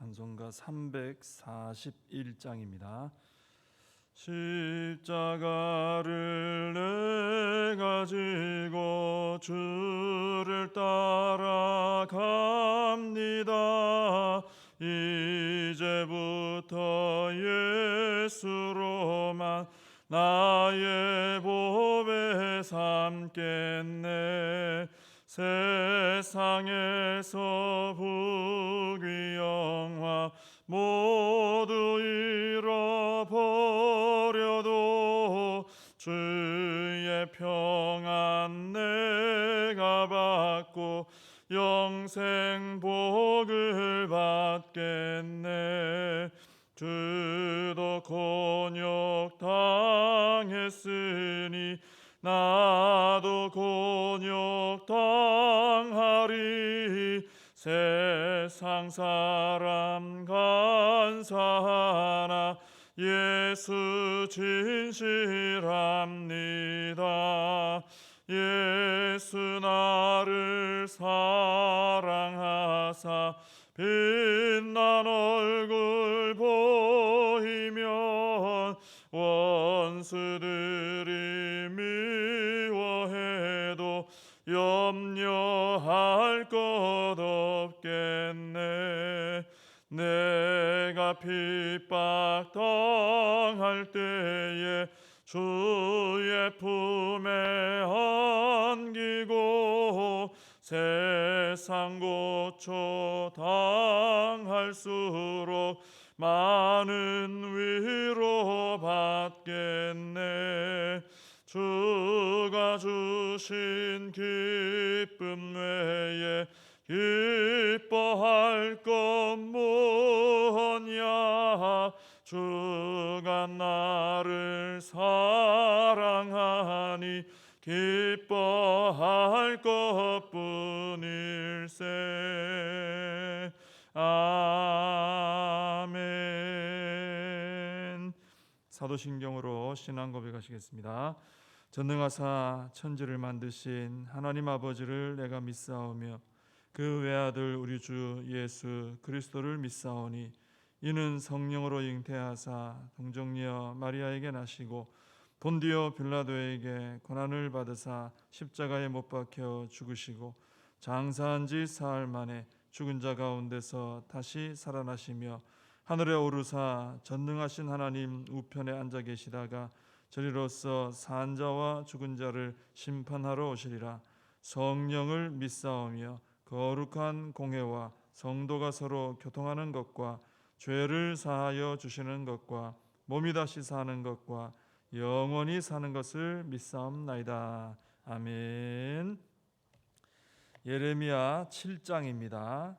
찬송가 341장입니다. 십자가를 내가 지고 주를 따라갑니다. 이제부터 예수로만 나의 보배 삼겠네. 세상에서 부귀 영화 모두 잃어버려도 주의 평안 내가 받고 영생 복을 받겠네. 주도 곤욕 당했으니 나도 곤욕 당하리. 세상 사람 간사하나 예수 진실합니다. 예수 나를 사랑하사 빛난 얼굴 보이면 원수들이 미워해도 염려할 것 없겠네. 내가 핍박 당할 때에 주의 품에 안기고 세상 고초 당할수록 많은 위로 받겠네. 주가 주신 기쁨 외에 기뻐할 것 무엇냐. 주가 나를 사랑하니 기뻐할 것뿐일세. 아멘. 사도신경으로 신앙 고백하시겠습니다. 전능하사 천지를 만드신 하나님 아버지를 내가 믿사오며 그 외아들 우리 주 예수 그리스도를 믿사오니 이는 성령으로 잉태하사 동정녀 마리아에게 나시고 본디오 빌라도에게 고난을 받으사 십자가에 못 박혀 죽으시고 장사한 지 사흘 만에 죽은 자 가운데서 다시 살아나시며 하늘에 오르사 전능하신 하나님 우편에 앉아 계시다가 저리로서 산 자와 죽은 자를 심판하러 오시리라. 성령을 믿사오며 거룩한 공회와 성도가 서로 교통하는 것과 죄를 사하여 주시는 것과 몸이 다시 사는 것과 영원히 사는 것을 믿사옵나이다. 아멘. 예레미야 7장입니다.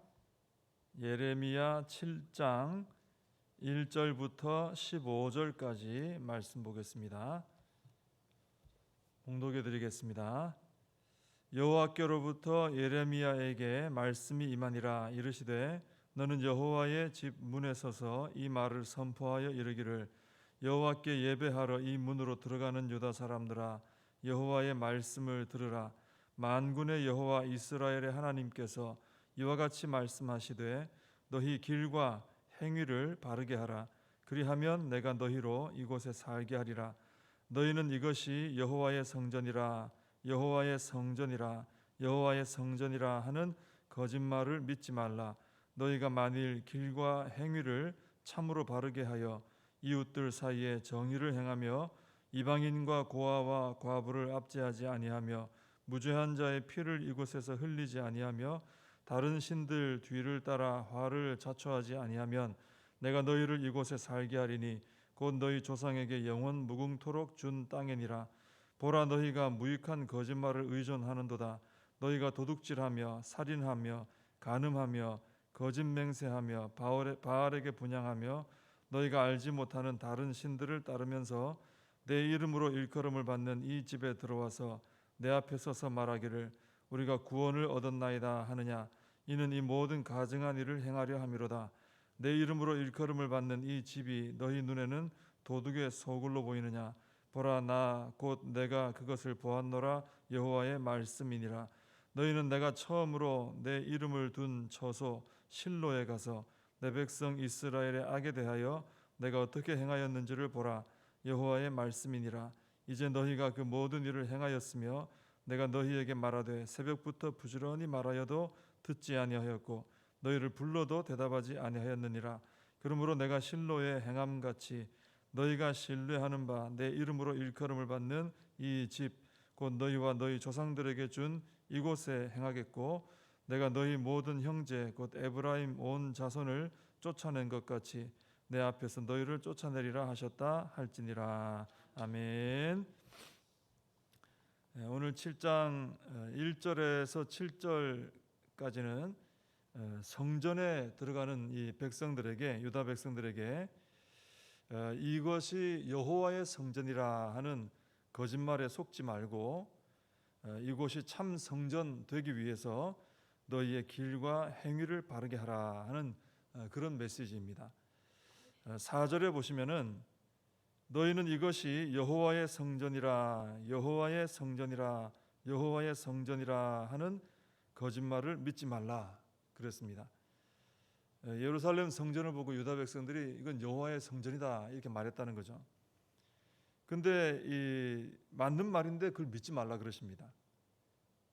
예레미야 7장 1절부터 15절까지 말씀 보겠습니다. 봉독해 드리겠습니다. 여호와께로부터 예레미야에게 말씀이 임하니라. 이르시되 너는 여호와의 집 문에 서서 이 말을 선포하여 이르기를 여호와께 예배하러 이 문으로 들어가는 유다 사람들아 여호와의 말씀을 들으라. 만군의 여호와 이스라엘의 하나님께서 이와 같이 말씀하시되 너희 길과 행위를 바르게 하라. 그리하면 내가 너희로 이곳에 살게 하리라. 너희는 이것이 여호와의 성전이라 여호와의 성전이라 여호와의 성전이라 하는 거짓말을 믿지 말라. 너희가 만일 길과 행위를 참으로 바르게 하여 이웃들 사이에 정의를 행하며 이방인과 고아와 과부를 압제하지 아니하며 무죄한 자의 피를 이곳에서 흘리지 아니하며 다른 신들 뒤를 따라 화를 자초하지 아니하면 내가 너희를 이곳에 살게 하리니 곧 너희 조상에게 영원 무궁토록 준 땅이니라. 보라 너희가 무익한 거짓말을 의존하는도다. 너희가 도둑질하며 살인하며 간음하며 거짓 맹세하며 바알에게 분향하며 너희가 알지 못하는 다른 신들을 따르면서 내 이름으로 일컬음을 받는 이 집에 들어와서 내 앞에 서서 말하기를 우리가 구원을 얻었나이다 하느냐. 이는 이 모든 가증한 일을 행하려 함이로다. 내 이름으로 일컬음을 받는 이 집이 너희 눈에는 도둑의 소굴로 보이느냐. 보라 나 곧 내가 그것을 보았노라. 여호와의 말씀이니라. 너희는 내가 처음으로 내 이름을 둔 처소 실로에 가서 내 백성 이스라엘의 악에 대하여 내가 어떻게 행하였는지를 보라. 여호와의 말씀이니라. 이제 너희가 그 모든 일을 행하였으며 내가 너희에게 말하되 새벽부터 부지런히 말하여도 듣지 아니하였고 너희를 불러도 대답하지 아니하였느니라. 그러므로 내가 실로의 행함같이 너희가 신뢰하는 바 내 이름으로 일컬음을 받는 이 집 곧 너희와 너희 조상들에게 준 이곳에 행하겠고 내가 너희 모든 형제 곧 에브라임 온 자손을 쫓아낸 것 같이 내 앞에서 너희를 쫓아내리라 하셨다 할지니라. 아멘. 오늘 7장 1절에서 7절까지는 성전에 들어가는 이 백성들에게, 유다 백성들에게 이것이 여호와의 성전이라 하는 거짓말에 속지 말고 이곳이 참 성전 되기 위해서 너희의 길과 행위를 바르게 하라 하는 그런 메시지입니다. 4절에 보시면은 너희는 이것이 여호와의 성전이라, 여호와의 성전이라, 여호와의 성전이라 하는 거짓말을 믿지 말라 그랬습니다. 예루살렘 성전을 보고 유다 백성들이 이건 여호와의 성전이다 이렇게 말했다는 거죠. 근데 이 맞는 말인데 그걸 믿지 말라 그러십니다.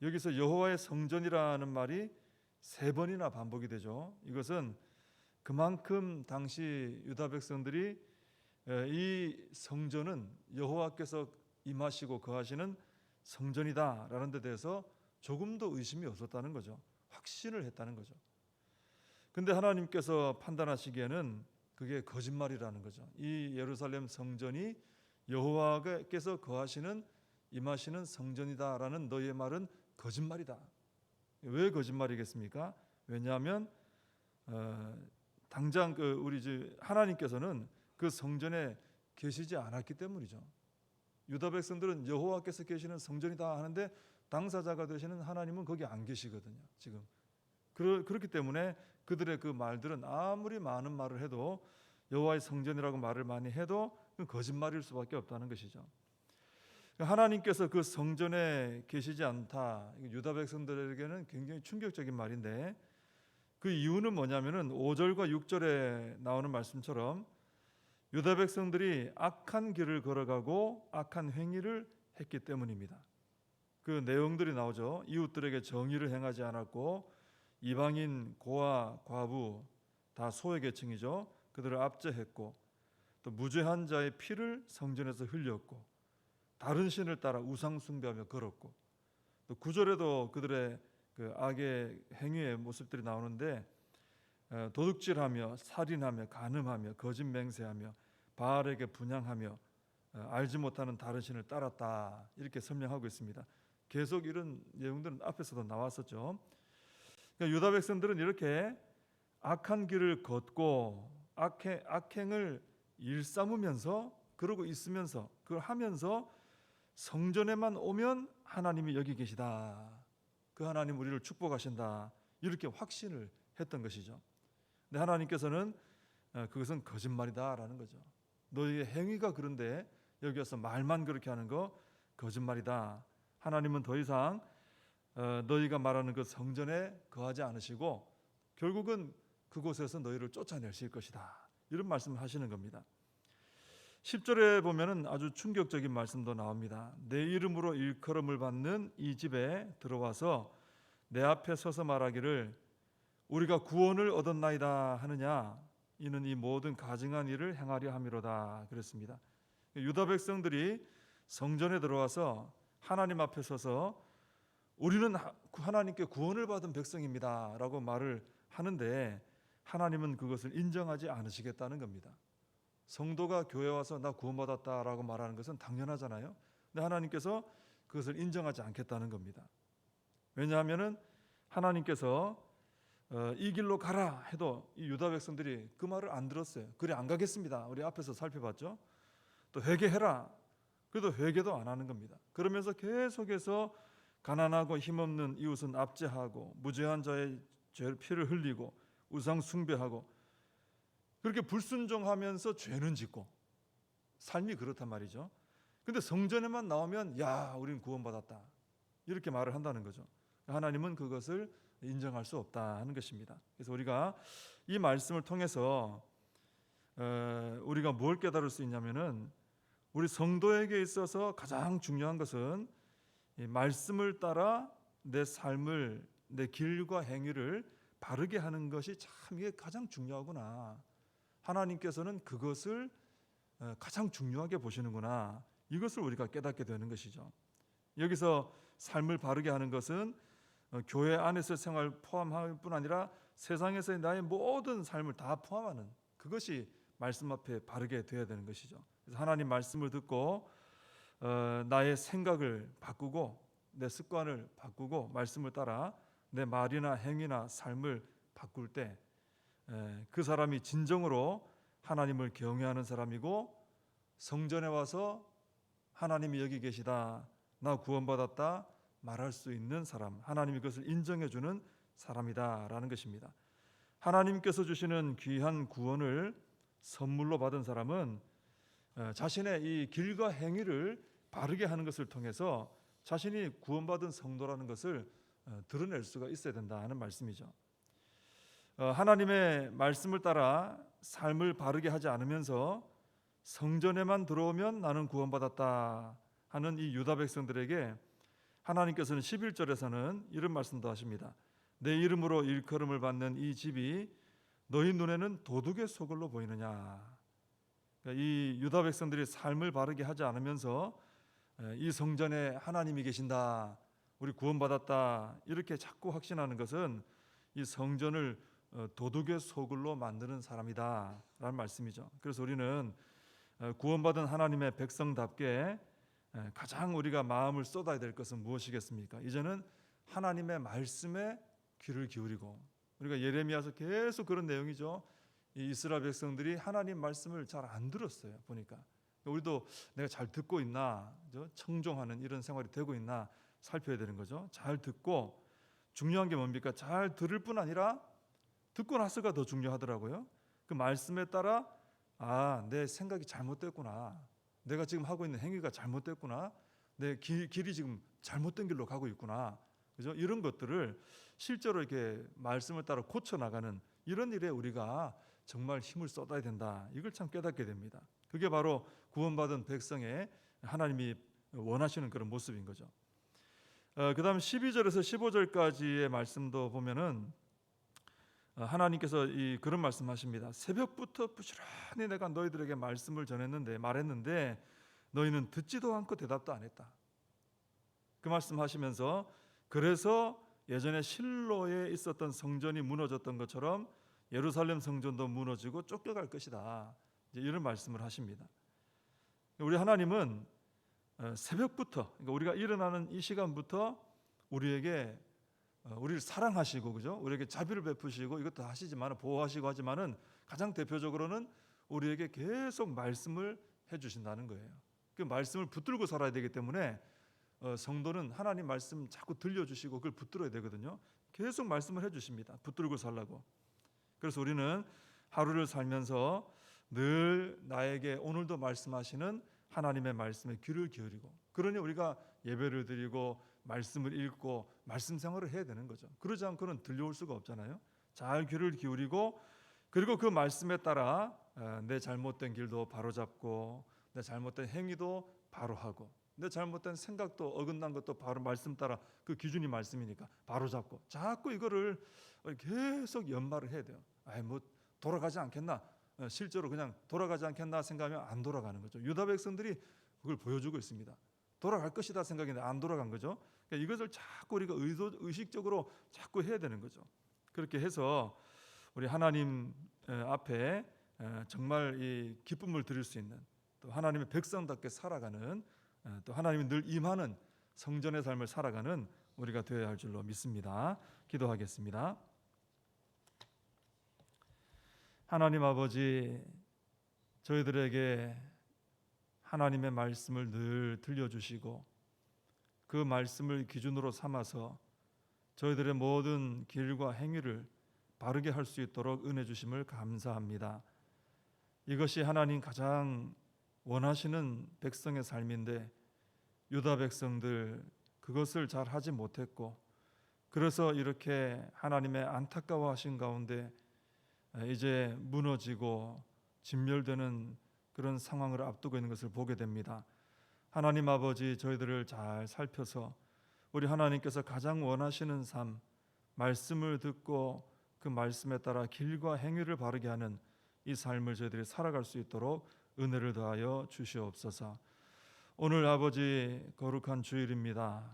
여기서 여호와의 성전이라는 말이 3번이나 반복이 되죠. 이것은 그만큼 당시 유다 백성들이 이 성전은 여호와께서 임하시고 거하시는 성전이다라는 데 대해서 조금도 의심이 없었다는 거죠. 확신을 했다는 거죠. 근데 하나님께서 판단하시기에는 그게 거짓말이라는 거죠. 이 예루살렘 성전이 여호와께서 거하시는 임하시는 성전이다라는 너희의 말은 거짓말이다. 왜 거짓말이겠습니까? 왜냐하면 당장 우리 하나님께서는 그 성전에 계시지 않았기 때문이죠. 유다 백성들은 여호와께서 계시는 성전이다 하는데 당사자가 되시는 하나님은 거기 안 계시거든요. 지금 그렇기 때문에 그들의 그 말들은 아무리 많은 말을 해도 여호와의 성전이라고 말을 많이 해도 거짓말일 수밖에 없다는 것이죠. 하나님께서 그 성전에 계시지 않다. 유다 백성들에게는 굉장히 충격적인 말인데 그 이유는 뭐냐면은 5절과 6절에 나오는 말씀처럼 유다 백성들이 악한 길을 걸어가고 악한 행위를 했기 때문입니다. 그 내용들이 나오죠. 이웃들에게 정의를 행하지 않았고 이방인 고아 과부 다 소외 계층이죠. 그들을 압제했고 또 무죄한 자의 피를 성전에서 흘렸고 다른 신을 따라 우상 숭배하며 걸었고 또 9절에도 그들의 그 악의 행위의 모습들이 나오는데 도둑질하며 살인하며 간음하며 거짓 맹세하며 바알에게 분향하며 알지 못하는 다른 신을 따랐다 이렇게 설명하고 있습니다. 계속 이런 내용들은 앞에서도 나왔었죠. 그러니까 유다 백성들은 이렇게 악한 길을 걷고 악행을 일삼으면서 그러고 있으면서 그걸 하면서 성전에만 오면 하나님이 여기 계시다. 그 하나님 우리를 축복하신다. 이렇게 확신을 했던 것이죠. 근데 하나님께서는 그것은 거짓말이다라는 거죠. 너희의 행위가 그런데 여기 와서 말만 그렇게 하는 거 거짓말이다. 하나님은 더 이상 너희가 말하는 그 성전에 거하지 않으시고 결국은 그곳에서 너희를 쫓아내실 것이다. 이런 말씀을 하시는 겁니다. 10절에 보면은 아주 충격적인 말씀도 나옵니다. 내 이름으로 일컬음을 받는 이 집에 들어와서 내 앞에 서서 말하기를 우리가 구원을 얻었나이다 하느냐 이는 이 모든 가증한 일을 행하려 함이로다 그랬습니다. 유다 백성들이 성전에 들어와서 하나님 앞에 서서 우리는 하나님께 구원을 받은 백성입니다 라고 말을 하는데 하나님은 그것을 인정하지 않으시겠다는 겁니다. 성도가 교회 와서 나 구원받았다라고 말하는 것은 당연하잖아요. 근데 하나님께서 그것을 인정하지 않겠다는 겁니다. 왜냐하면은 하나님께서 이 길로 가라 해도 이 유다 백성들이 그 말을 안 들었어요. 그래 안 가겠습니다. 우리 앞에서 살펴봤죠. 또 회개해라. 그래도 회개도 안 하는 겁니다. 그러면서 계속해서 가난하고 힘없는 이웃은 압제하고 무죄한 자의 피를 흘리고 우상 숭배하고 그렇게 불순종하면서 죄는 짓고 삶이 그렇단 말이죠. 근데 성전에만 나오면 야 우리는 구원받았다 이렇게 말을 한다는 거죠. 하나님은 그것을 인정할 수 없다 하는 것입니다. 그래서 우리가 이 말씀을 통해서 우리가 뭘 깨달을 수 있냐면은 우리 성도에게 있어서 가장 중요한 것은 이 말씀을 따라 내 삶을, 내 길과 행위를 바르게 하는 것이 참 이게 가장 중요하구나. 하나님께서는 그것을 가장 중요하게 보시는구나. 이것을 우리가 깨닫게 되는 것이죠. 여기서 삶을 바르게 하는 것은 교회 안에서 생활 포함할 뿐 아니라 세상에서의 나의 모든 삶을 다 포함하는 그것이 말씀 앞에 바르게 되어야 되는 것이죠. 그래서 하나님 말씀을 듣고 나의 생각을 바꾸고 내 습관을 바꾸고 말씀을 따라 내 말이나 행위나 삶을 바꿀 때 그 사람이 진정으로 하나님을 경외하는 사람이고 성전에 와서 하나님이 여기 계시다, 나 구원받았다 말할 수 있는 사람, 하나님이 그것을 인정해 주는 사람이다라는 것입니다. 하나님께서 주시는 귀한 구원을 선물로 받은 사람은 자신의 이 길과 행위를 바르게 하는 것을 통해서 자신이 구원받은 성도라는 것을 드러낼 수가 있어야 된다 하는 말씀이죠. 하나님의 말씀을 따라 삶을 바르게 하지 않으면서 성전에만 들어오면 나는 구원받았다 하는 이 유다 백성들에게 하나님께서는 11절에서는 이런 말씀도 하십니다. 내 이름으로 일컬음을 받는 이 집이 너희 눈에는 도둑의 소굴로 보이느냐. 그러니까 이 유다 백성들이 삶을 바르게 하지 않으면서 이 성전에 하나님이 계신다, 우리 구원받았다 이렇게 자꾸 확신하는 것은 이 성전을 도둑의 소굴로 만드는 사람이다 라는 말씀이죠. 그래서 우리는 구원받은 하나님의 백성답게 가장 우리가 마음을 쏟아야 될 것은 무엇이겠습니까? 이제는 하나님의 말씀에 귀를 기울이고, 우리가 예레미야서 계속 그런 내용이죠. 이 이스라엘 백성들이 하나님 말씀을 잘 안 들었어요. 보니까 우리도 내가 잘 듣고 있나, 청종하는 이런 생활이 되고 있나 살펴야 되는 거죠. 잘 듣고, 중요한 게 뭡니까? 잘 들을 뿐 아니라 듣고 나서가 더 중요하더라고요. 그 말씀에 따라 내 생각이 잘못됐구나, 내가 지금 하고 있는 행위가 잘못됐구나, 내 길이 지금 잘못된 길로 가고 있구나, 그죠? 이런 것들을 실제로 이렇게 말씀을 따라 고쳐 나가는 이런 일에 우리가 정말 힘을 쏟아야 된다. 이걸 참 깨닫게 됩니다. 그게 바로 구원받은 백성의 하나님이 원하시는 그런 모습인 거죠. 그다음 12절에서 15절까지의 말씀도 보면은 하나님께서 그런 말씀하십니다. 새벽부터 부지런히 내가 너희들에게 말씀을 말했는데 너희는 듣지도 않고 대답도 안 했다. 그 말씀하시면서 그래서 예전에 실로에 있었던 성전이 무너졌던 것처럼 예루살렘 성전도 무너지고 쫓겨갈 것이다. 이런 말씀을 하십니다. 우리 하나님은 새벽부터, 그러니까 우리가 일어나는 이 시간부터 우리에게 우리를 사랑하시고, 그죠? 우리에게 자비를 베푸시고 이것도 하시지만 보호하시고 하지만은 가장 대표적으로는 우리에게 계속 말씀을 해주신다는 거예요. 그 말씀을 붙들고 살아야 되기 때문에 성도는 하나님 말씀 자꾸 들려주시고 그걸 붙들어야 되거든요. 계속 말씀을 해주십니다. 붙들고 살라고. 그래서 우리는 하루를 살면서 늘 나에게 오늘도 말씀하시는 하나님의 말씀에 귀를 기울이고, 그러니 우리가 예배를 드리고 말씀을 읽고 말씀 생활을 해야 되는 거죠. 그러지 않고는 들려올 수가 없잖아요. 잘 귀를 기울이고, 그리고 그 말씀에 따라 내 잘못된 길도 바로잡고 내 잘못된 행위도 바로하고 내 잘못된 생각도 어긋난 것도 바로 말씀 따라, 그 기준이 말씀이니까 바로잡고, 자꾸 이거를 계속 연말을 해야 돼요. 뭐 돌아가지 않겠나, 실제로 그냥 돌아가지 않겠나 생각하면 안 돌아가는 거죠. 유다 백성들이 그걸 보여주고 있습니다. 돌아갈 것이다 생각인데 안 돌아간 거죠. 그러니까 이것을 자꾸 우리가 의식적으로 자꾸 해야 되는 거죠. 그렇게 해서 우리 하나님 앞에 정말 이 기쁨을 드릴 수 있는, 또 하나님의 백성답게 살아가는, 또 하나님이 늘 임하는 성전의 삶을 살아가는 우리가 되어야 할 줄로 믿습니다. 기도하겠습니다. 하나님 아버지, 저희들에게 하나님의 말씀을 늘 들려주시고 그 말씀을 기준으로 삼아서 저희들의 모든 길과 행위를 바르게 할 수 있도록 은혜 주심을 감사합니다. 이것이 하나님 가장 원하시는 백성의 삶인데 유다 백성들 그것을 잘 하지 못했고 그래서 이렇게 하나님의 안타까워하신 가운데 이제 무너지고 진멸되는 그런 상황을 앞두고 있는 것을 보게 됩니다. 하나님 아버지, 저희들을 잘 살펴서 우리 하나님께서 가장 원하시는 삶, 말씀을 듣고 그 말씀에 따라 길과 행위를 바르게 하는 이 삶을 저희들이 살아갈 수 있도록 은혜를 더하여 주시옵소서. 오늘 아버지 거룩한 주일입니다.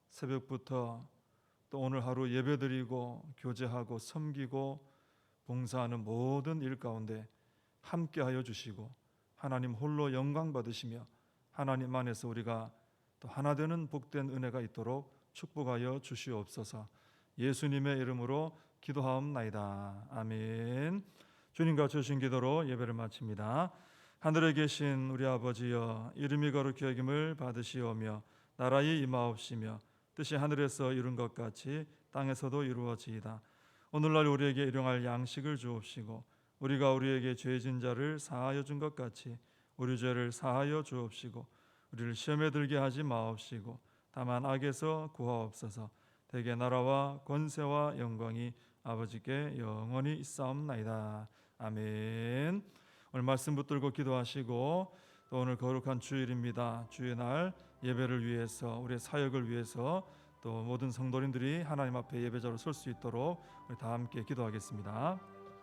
새벽부터 또 오늘 하루 예배드리고 교제하고 섬기고 봉사하는 모든 일 가운데 함께하여 주시고 하나님 홀로 영광 받으시며 하나님 안에서 우리가 또 하나 되는 복된 은혜가 있도록 축복하여 주시옵소서. 예수님의 이름으로 기도하옵나이다. 아멘. 주님과 주신 기도로 예배를 마칩니다. 하늘에 계신 우리 아버지여, 이름이 거룩히 여김을 받으시오며 나라의 임하옵시며 뜻이 하늘에서 이룬 것 같이 땅에서도 이루어지이다. 오늘날 우리에게 일용할 양식을 주옵시고 우리가 우리에게 죄진 자를 사하여 준 것 같이 우리 죄를 사하여 주옵시고 우리를 시험에 들게 하지 마옵시고 다만 악에서 구하옵소서. 대개 나라와 권세와 영광이 아버지께 영원히 있사옵나이다. 아멘. 오늘 말씀 붙들고 기도하시고 또 오늘 거룩한 주일입니다. 주의 날 예배를 위해서 우리의 사역을 위해서 또 모든 성도님들이 하나님 앞에 예배자로 설 수 있도록 우리 다 함께 기도하겠습니다.